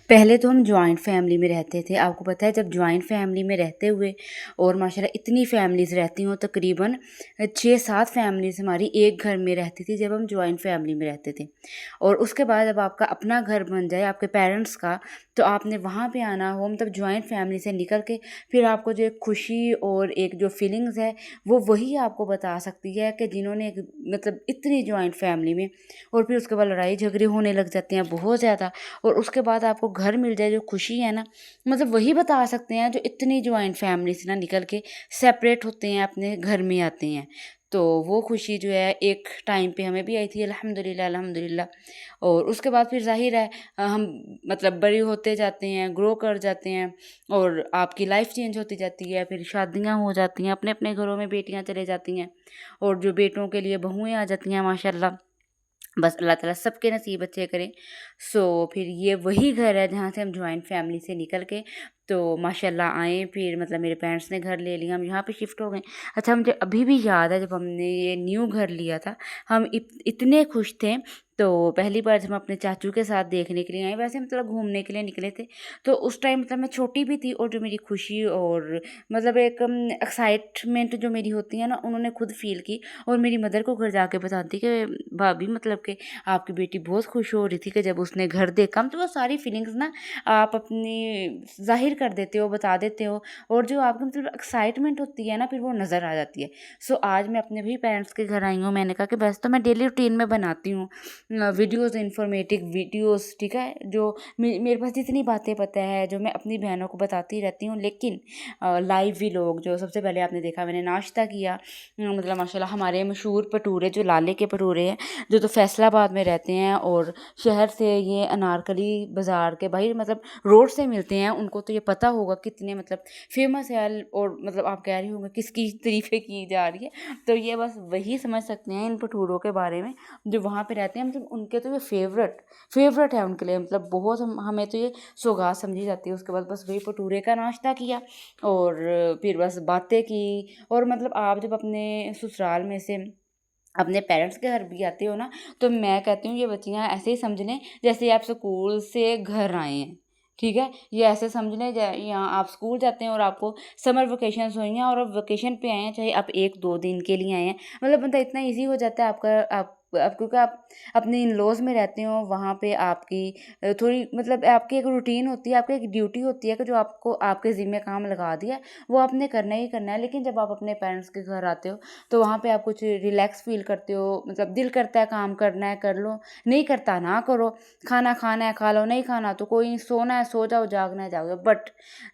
पहले तो हम जॉइंट फैमिली में रहते थे। आपको पता है जब जॉइंट फैमिली में रहते हुए और माशाल्लाह इतनी फैमिलीज़ रहती हों, तकरीबन 6-7 फैमिलीज़ हमारी एक घर में रहती थी जब हम जॉइंट फैमिली में रहते थे। और उसके बाद जब आपका अपना घर बन जाए आपके पेरेंट्स का, तो आपने वहाँ पे आना हो, मतलब जॉइंट फैमिली से निकल के फिर आपको जो एक खुशी और एक जो फीलिंग्स है वो वही आपको बता सकती है कि जिन्होंने मतलब इतनी जॉइंट फैमिली में, और फिर उसके बाद लड़ाई झगड़े होने लग जाते हैं बहुत ज़्यादा, और उसके बाद आपको घर मिल जाए जो खुशी है ना, मतलब वही बता सकते हैं जो इतनी जॉइंट फैमिली से ना निकल के सेपरेट होते हैं, अपने घर में आते हैं। तो वो खुशी जो है एक टाइम पे हमें भी आई थी, अल्हम्दुलिल्लाह अल्हम्दुलिल्लाह। और उसके बाद फिर ज़ाहिर है हम मतलब बड़े होते जाते हैं, ग्रो कर जाते हैं, और आपकी लाइफ चेंज होती जाती है, फिर शादियां हो जाती हैं, अपने अपने घरों में बेटियां चले जाती हैं, और जो बेटों के लिए बहुएं आ जाती हैं माशाल्लाह। बस अल्लाह ताला सबके नसीब अच्छे करे। सो फिर ये वही घर है जहाँ से हम जॉइंट फैमिली से निकल के तो माशाल्लाह आए, फिर मतलब मेरे पेरेंट्स ने घर ले लिया, हम यहाँ पे शिफ्ट हो गए। अच्छा, मुझे अभी भी याद है जब हमने ये न्यू घर लिया था, हम इतने खुश थे। तो पहली बार जब हम अपने चाचू के साथ देखने के लिए आए, वैसे मतलब घूमने के लिए निकले थे, तो उस टाइम मतलब मैं छोटी भी थी, और जो मेरी खुशी और मतलब एक एक्साइटमेंट जो मेरी होती है ना, उन्होंने खुद फील की, और मेरी मदर को घर जाके बताती कि भाभी मतलब कि आपकी बेटी बहुत खुश हो रही थी कि जब उसने घर देखा। तो वो सारी फीलिंग्स ना आप अपनी ज़ाहिर कर देते हो, बता देते हो, और जो आपकी मतलब एक्साइटमेंट होती है ना फिर वो नज़र आ जाती है। सो आज मैं अपने भी पेरेंट्स के घर आई हूँ, मैंने कहा कि बस तो मैं डेली रूटीन में बनाती हूँ वीडियोज़, इन्फॉर्मेटिव वीडियोज़, ठीक है, जो मेरे पास जितनी बातें पता है जो मैं अपनी बहनों को बताती रहती हूँ, लेकिन लाइव व्लॉग जो सबसे पहले आपने देखा, मैंने नाश्ता किया, मतलब माशाल्लाह हमारे मशहूर भटूरे जो लाले के भटूरे हैं, जो तो फैसलाबाद में रहते हैं, और शहर से ये अनारकली बाज़ार के भाई मतलब रोड से मिलते हैं, उनको तो ये पता होगा कितने मतलब फेमस है। और मतलब आप कह रही होंगे किसकी तारीफ़ें की जा रही है, तो ये बस वही समझ सकते हैं इन भटूरों के बारे में जो वहाँ पे रहते हैं। मतलब उनके तो ये फेवरेट है उनके लिए, मतलब बहुत हमें तो ये सौगात समझी जाती है। उसके बाद बस वही भटूरे का नाश्ता किया, और फिर बस बातें की। और मतलब आप जब अपने ससुराल में से अपने पेरेंट्स के घर भी आते हो ना, तो मैं कहती हूँ ये बच्चियाँ ऐसे ही समझ लें जैसे आप स्कूल से घर आए हैं, ठीक है। ये ऐसे समझ लें यहाँ आप स्कूल जाते हैं और आपको समर वेकेशंस हुई हैं और आप वेकेशन पे आए हैं, चाहे आप 1-2 दिन के लिए आए हैं, मतलब इतना ईजी हो जाता है आपका, आप क्योंकि आप अपने इन लॉज में रहते हो, वहाँ पे आपकी थोड़ी मतलब आपकी एक रूटीन होती है, आपकी एक ड्यूटी होती है कि जो आपको आपके ज़िम्मे काम लगा दिया वो आपने करना ही करना है। लेकिन जब आप अपने पेरेंट्स के घर आते हो तो वहाँ पे आप कुछ रिलैक्स फील करते हो, मतलब दिल करता है काम करना है कर लो, नहीं करता ना करो, खाना खाना है खा लो, नहीं खाना तो कोई नहीं, सोना है सो जाओ, जागना है जाओ। बट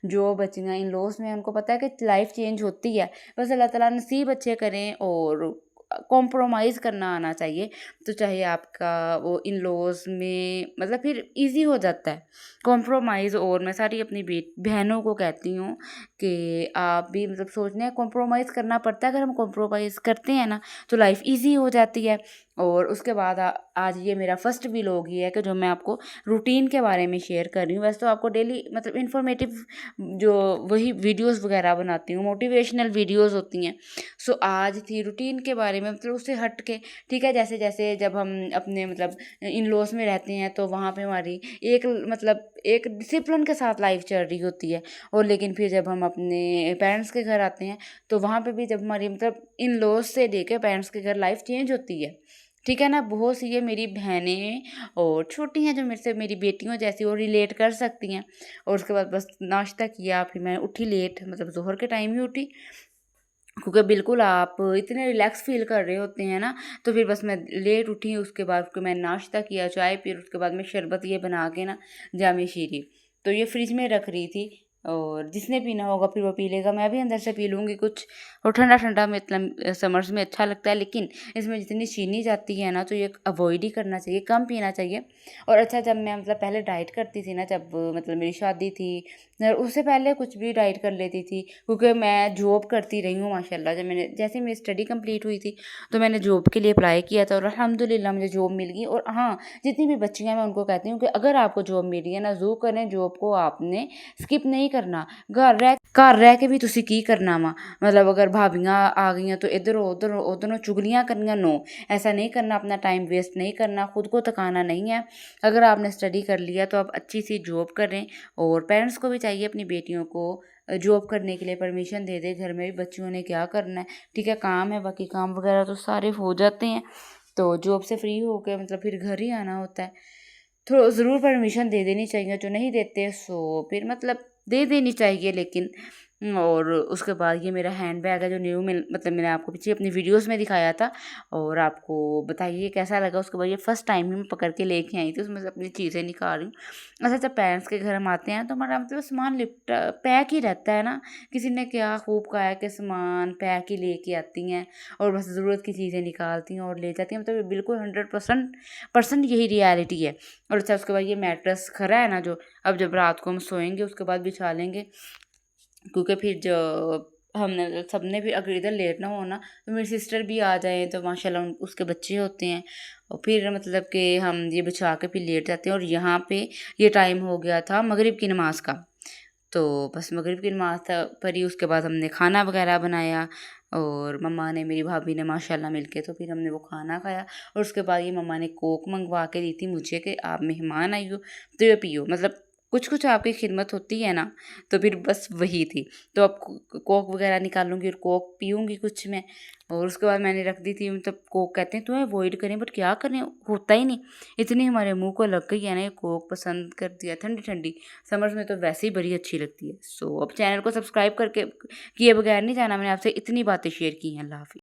जो बच्चियाँ इन लॉज में, उनको पता है कि लाइफ चेंज होती है, बस अल्लाह ताला नसीब अच्छे करें, और कॉम्प्रोमाइज़ करना आना चाहिए। तो चाहे आपका वो इन लॉज में मतलब फिर इजी हो जाता है कॉम्प्रोमाइज़। और मैं सारी अपनी बहनों को कहती हूँ कि आप भी मतलब सोचना है, कॉम्प्रोमाइज़ करना पड़ता है, अगर हम कॉम्प्रोमाइज़ करते हैं ना तो लाइफ इजी हो जाती है। और उसके बाद आज ये मेरा फर्स्ट व्लॉग ही है कि जो मैं आपको रूटीन के बारे में शेयर कर रही हूँ। वैसे तो आपको डेली मतलब इन्फॉर्मेटिव जो वही वीडियोस वगैरह बनाती हूँ, मोटिवेशनल वीडियोस होती हैं। सो आज थी रूटीन के बारे में, मतलब उससे हट के, ठीक है। जैसे जैसे जब हम अपने मतलब इन लॉज में रहते हैं तो वहाँ पे हमारी एक मतलब एक डिसिप्लिन के साथ लाइफ चल रही होती है, और लेकिन फिर जब हम अपने पेरेंट्स के घर आते हैं तो वहाँ पे भी जब हमारी मतलब इन लॉज से लेके पेरेंट्स के घर लाइफ चेंज होती है, ठीक है ना। बहुत सी ये मेरी बहनें और छोटी हैं जो मेरे से मेरी बेटियों जैसी वो रिलेट कर सकती हैं। और उसके बाद बस नाश्ता किया, फिर मैं उठी लेट, मतलब ज़ोहर के टाइम ही उठी, क्योंकि बिल्कुल आप इतने रिलैक्स फ़ील कर रहे होते हैं ना, तो फिर बस मैं लेट उठी। उसके बाद फिर मैंने नाश्ता किया, चाय पी, उसके बाद मैं शरबत ये बना के ना जामे शीरी, तो ये फ्रिज में रख रही थी, और जिसने पीना होगा फिर वो पी लेगा, मैं भी अंदर से पी लूँगी कुछ। और ठंडा ठंडा में इतना समर्स में अच्छा लगता है, लेकिन इसमें जितनी चीनी जाती है ना तो ये अवॉइड ही करना चाहिए, कम पीना चाहिए। और अच्छा, जब मैं मतलब पहले डाइट करती थी ना, जब मतलब मेरी शादी थी, और उससे पहले कुछ भी डाइट कर लेती थी, क्योंकि मैं जॉब करती रही हूँ माशाल्लाह। जब मैंने जैसे मेरी स्टडी कंप्लीट हुई थी तो मैंने जॉब के लिए अप्लाई किया था, और अल्हम्दुलिल्लाह मुझे जॉब मिल गई। और हाँ, जितनी भी बच्चियाँ मैं उनको कहती हूँ कि अगर आपको जॉब मिल रही है ना, ज़रूर करें जॉब को, आपने स्किप नहीं करना, घर रह घर रह के भी तुसी की करना वा, मतलब अगर भाभियाँ आ गईयां तो इधरों उधरों उधरों चुगलियाँ करनियाँ, नो, ऐसा नहीं करना, अपना टाइम वेस्ट नहीं करना, खुद को थकाना नहीं है। अगर आपने स्टडी कर लिया तो आप अच्छी सी जॉब करें, और पेरेंट्स को भी चाहिए अपनी बेटियों को जॉब करने के लिए परमिशन दे दे। घर में भी बच्चियों ने क्या करना है, ठीक है, काम है, बाकी काम वगैरह तो सारे हो जाते हैं, तो जॉब से फ्री होकर मतलब फिर घर ही आना होता है, तो ज़रूर परमिशन दे देनी चाहिए। जो नहीं देते सो फिर मतलब दे देनी चाहिए, लेकिन और उसके बाद ये मेरा हैंड बैग है जो न्यू मिल, मतलब मैंने आपको पीछे अपनी वीडियोस में दिखाया था, और आपको बताइए कैसा लगा। उसके बाद ये फर्स्ट टाइम ही मैं पकड़ के लेके आई थी, उसमें से अपनी चीज़ें निकाल रही हूँ। अच्छा, जब पेरेंट्स के घर हम आते हैं तो हमारा मतलब सामान लिपटा पैक ही रहता है ना, किसी ने क्या खूब कहा है कि सामान पैक ही लेके आती हैं और बस ज़रूरत की चीज़ें निकालती हैं और ले जाती हैं, मतलब बिल्कुल 100% यही रियलिटी है। और अच्छा, उसके बाद ये मैट्रेस खरा है ना, जो अब जब रात को हम सोएंगे उसके बाद बिछा लेंगे, क्योंकि फिर जो हमने सबने भी अगर इधर लेटना हो ना, तो मेरी सिस्टर भी आ जाए तो माशाल्लाह उसके बच्चे होते हैं, और फिर मतलब कि हम ये बिछा के फिर लेट जाते हैं। और यहाँ पे ये टाइम हो गया था मगरिब की नमाज़ का, तो बस मगरिब की नमाज़ था पढ़ी, उसके बाद हमने खाना वगैरह बनाया, और मम्मा ने, मेरी भाभी ने माशाल्लाह मिलके, तो फिर हमने वो खाना खाया। और उसके बाद ये मम्मा ने कोक मंगवा के दी थी मुझे कि आप मेहमान आई हो तो ये पियो, मतलब कुछ कुछ आपकी खिदमत होती है ना, तो फिर बस वही थी। तो अब कोक वगैरह निकालूंगी और कोक पीऊँगी कुछ मैं, और उसके बाद मैंने रख दी थी, मतलब कोक कहते हैं तो अवॉइड करें, बट क्या करें, होता ही नहीं, इतनी हमारे मुंह को लग गई है ना ये कोक, पसंद कर दिया ठंडी ठंडी, समर्स में तो वैसे ही बड़ी अच्छी लगती है। सो अब चैनल को सब्सक्राइब करके किए बगैर नहीं जाना, मैंने आपसे इतनी बातें शेयर की हैं। अल्लाह हाफिज़।